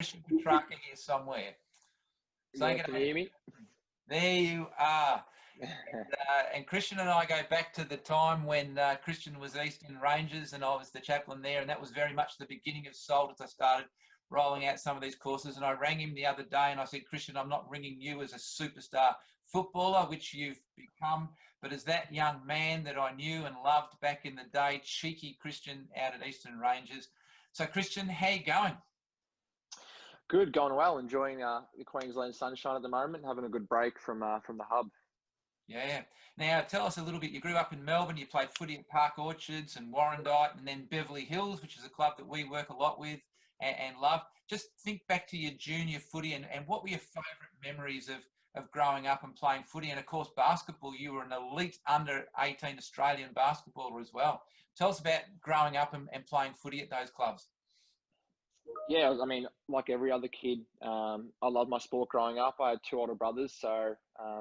Christian Petracca here somewhere. Yeah, can you hear me? There you are. And Christian and I go back to the time when Christian was Eastern Rangers and I was the chaplain there, and that was very much the beginning of Salt as I started rolling out some of these courses. And I rang him the other day and I said, Christian, I'm not ringing you as a superstar footballer, which you've become, but as that young man that I knew and loved back in the day, cheeky Christian out at Eastern Rangers. So Christian, how you going? Good, going well. Enjoying the Queensland sunshine at the moment. Having a good break from the hub. Yeah. Now, tell us a little bit. You grew up in Melbourne. You played footy at Park Orchards and Warrandyte, and then Beverly Hills, which is a club that we work a lot with and love. Just think back to your junior footy and what were your favourite memories of growing up and playing footy? And, of course, basketball. You were an elite under-18 Australian basketballer as well. Tell us about growing up and playing footy at those clubs. Yeah, I mean, like every other kid, I loved my sport growing up. I had two older brothers, so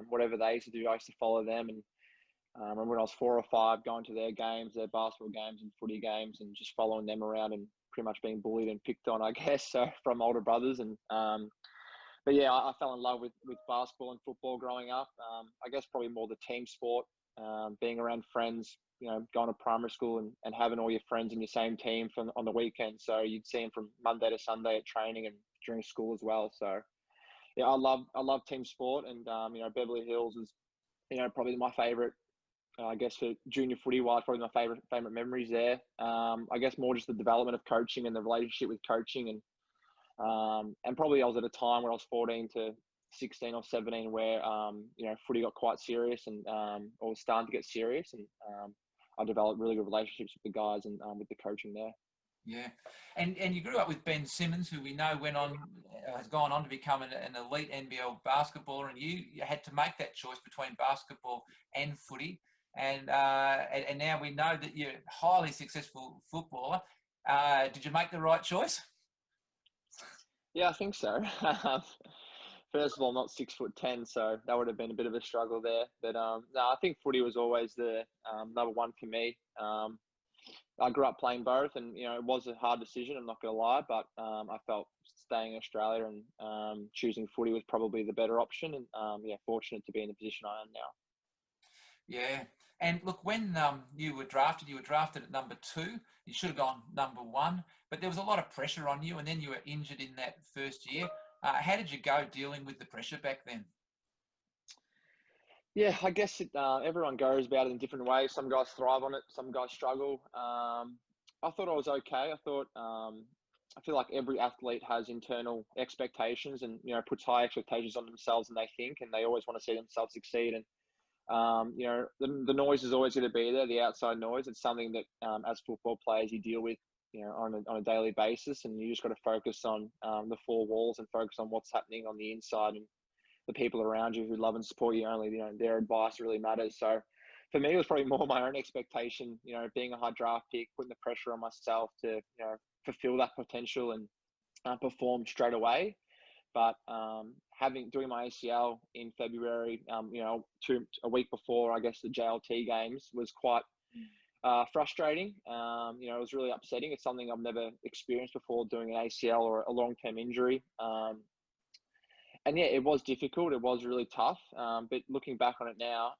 whatever they used to do, I used to follow them. And when I was 4 or 5, going to their games, their basketball games and footy games, and just following them around and pretty much being bullied and picked on, I guess, so from older brothers. And but yeah, I fell in love with basketball and football growing up. I guess probably more the team sport, being around friends. You know, going to primary school and having all your friends in your same team on the weekend. So you'd see them from Monday to Sunday at training and during school as well. So yeah, I love team sport, and you know, Beverly Hills is, you know, probably my favourite. I guess for junior footy wise, probably my favourite memories there. I guess more just the development of coaching and the relationship with coaching, and probably I was at a time when I was 14 to 16 or 17 where you know, footy got quite serious and or was starting to get serious, and I developed really good relationships with the guys and with the coaching there. Yeah, and you grew up with Ben Simmons, who we know has gone on to become an elite NBL basketballer, and you had to make that choice between basketball and footy, and now we know that you're a highly successful footballer. Did you make the right choice? Yeah, I think so. First of all, I'm not 6'10", so that would have been a bit of a struggle there. But no, I think footy was always the number one for me. I grew up playing both, and you know, it was a hard decision, I'm not going to lie, but I felt staying in Australia and choosing footy was probably the better option, and yeah, fortunate to be in the position I am now. Yeah, and look, when you were drafted at number 2. You should have gone number 1, but there was a lot of pressure on you, and then you were injured in that first year. How did you go dealing with the pressure back then? Yeah, I guess everyone goes about it in different ways. Some guys thrive on it, some guys struggle. I thought I was okay. I feel like every athlete has internal expectations and, you know, puts high expectations on themselves, and they always want to see themselves succeed. And, you know, the noise is always going to be there, the outside noise. It's something that as football players you deal with, you know, on a daily basis, and you just got to focus on the 4 walls and focus on what's happening on the inside, and the people around you who love and support you. Only, you know, their advice really matters. So for me, it was probably more my own expectation, you know, being a high draft pick, putting the pressure on myself to, you know, fulfill that potential and perform straight away. But doing my ACL in February, you know, a week before, I guess, the JLT games was quite frustrating. You know, it was really upsetting. It's something I've never experienced before, doing an ACL or a long-term injury. And yeah, it was difficult. It was really tough. But looking back on it now,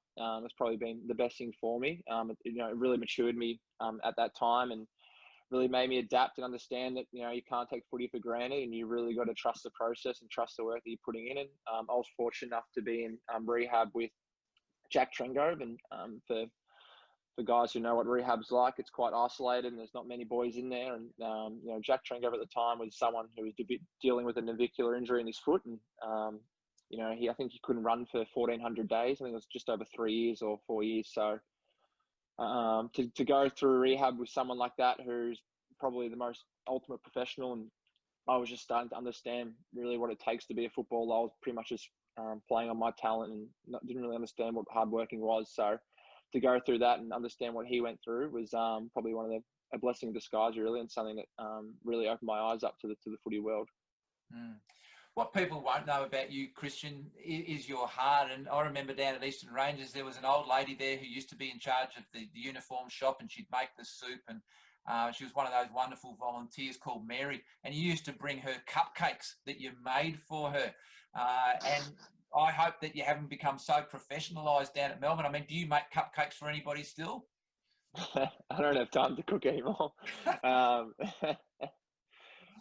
it's probably been the best thing for me. You know, it really matured me at that time, and really made me adapt and understand that, you know, you can't take footy for granted, and you really got to trust the process and trust the work that you're putting in. And I was fortunate enough to be in rehab with Jack Trengove, and for guys who know what rehab's like, it's quite isolated and there's not many boys in there. And, you know, Jack Trengove at the time was someone who was dealing with a navicular injury in his foot. And, you know, I think he couldn't run for 1,400 days. I think it was just over 3 years or 4 years. So to go through rehab with someone like that, who's probably the most ultimate professional, and I was just starting to understand really what it takes to be a footballer. I was pretty much just playing on my talent and didn't really understand what hard working was. So to go through that and understand what he went through was probably a blessing in disguise, really, and something that really opened my eyes up to the footy world. What people won't know about you, Christian, is your heart. And I remember down at Eastern Ranges, there was an old lady there who used to be in charge of the uniform shop, and she'd make the soup. And she was one of those wonderful volunteers called Mary. And you used to bring her cupcakes that you made for her. And I hope that you haven't become so professionalised down at Melbourne. I mean, do you make cupcakes for anybody still? I don't have time to cook anymore.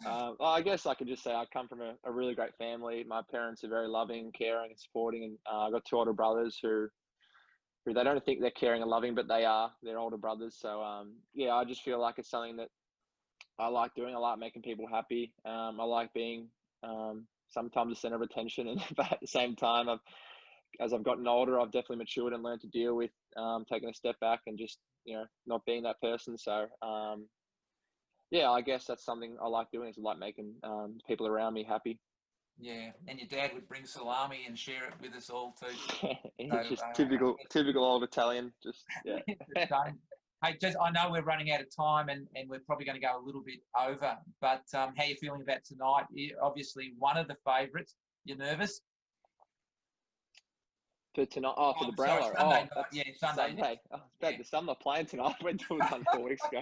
I guess I could just say I come from a really great family. My parents are very loving, caring, and supporting, and I've got two older brothers who they don't think they're caring and loving, but they are. They're older brothers, so yeah, I just feel like it's something that I like doing. I like making people happy. I like being sometimes a center of attention, and but at the same time, as I've gotten older, I've definitely matured and learned to deal with taking a step back and just not being that person. So yeah, I guess that's something I like doing, is I like making people around me happy. Yeah, and your dad would bring salami and share it with us all too. It's just typical old Italian. Just yeah. Hey, I know we're running out of time, and we're probably going to go a little bit over. But how are you feeling about tonight? You're obviously one of the favourites. You nervous? For tonight? Oh, for the Brownlow. Sunday night. Yeah, Sunday. Oh, it's bad. I'm not playing tonight. I went to it 4 weeks ago.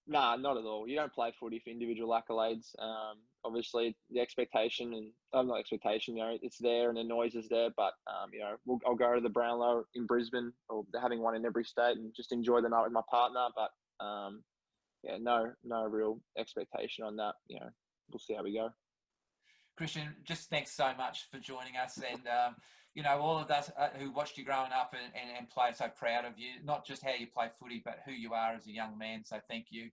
Nah, not at all. You don't play footy for individual accolades. Obviously, the expectation and not expectation, it's there and the noise is there. But I'll go to the Brownlow in Brisbane, or having one in every state, and just enjoy the night with my partner. But yeah, no real expectation on that. We'll see how we go. Christian, just thanks so much for joining us, and all of us who watched you growing up and play, so proud of you. Not just how you play footy, but who you are as a young man. So thank you.